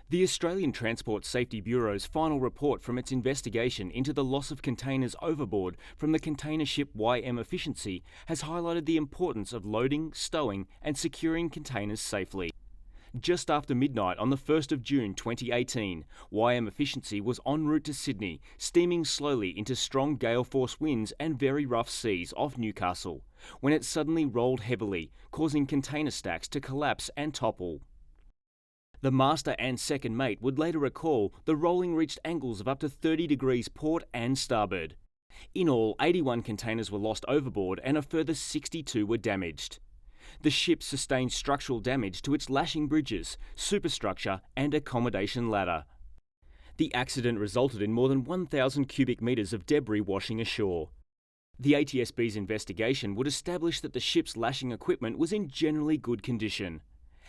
The Australian Transport Safety Bureau's final report from its investigation into the loss of containers overboard from the container ship YM Efficiency has highlighted the importance of loading, stowing and securing containers safely. Just after midnight on the 1st of June 2018, YM Efficiency was en route to Sydney, steaming slowly into strong gale force winds and very rough seas off Newcastle, when it suddenly rolled heavily, causing container stacks to collapse and topple. The master and second mate would later recall the rolling reached angles of up to 30 degrees port and starboard. In all, 81 containers were lost overboard and a further 62 were damaged. The ship sustained structural damage to its lashing bridges, superstructure and accommodation ladder. The accident resulted in more than 1,000 cubic metres of debris washing ashore. The ATSB's investigation would establish that the ship's lashing equipment was in generally good condition.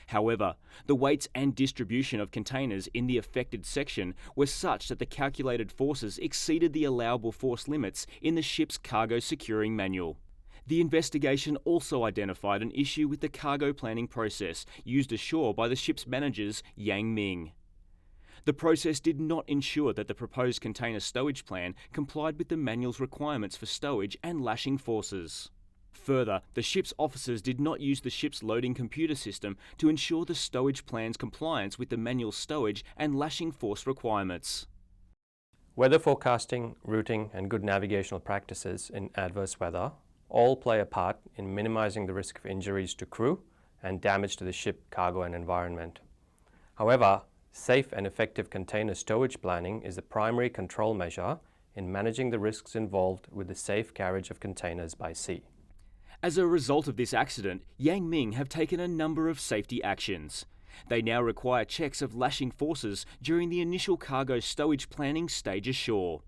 However, the weights and distribution of containers in the affected section were such that the calculated forces exceeded the allowable force limits in the ship's cargo securing manual. The investigation also identified an issue with the cargo planning process used ashore by the ship's managers Yang Ming. The process did not ensure that the proposed container stowage plan complied with the manual's requirements for stowage and lashing forces. Further, the ship's officers did not use the ship's loading computer system to ensure the stowage plan's compliance with the manual stowage and lashing force requirements. Weather forecasting, routing and good navigational practices in adverse weather all play a part in minimizing the risk of injuries to crew and damage to the ship, cargo and environment. However, safe and effective container stowage planning is the primary control measure in managing the risks involved with the safe carriage of containers by sea. As a result of this accident, Yang Ming have taken a number of safety actions. They now require checks of lashing forces during the initial cargo stowage planning stage ashore.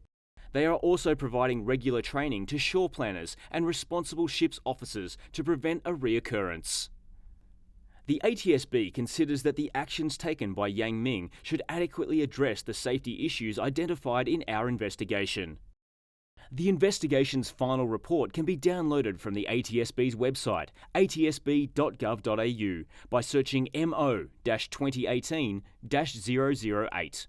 They are also providing regular training to shore planners and responsible ships officers to prevent a reoccurrence. The ATSB considers that the actions taken by Yang Ming should adequately address the safety issues identified in our investigation. The investigation's final report can be downloaded from the ATSB's website, atsb.gov.au, by searching MO-2018-008.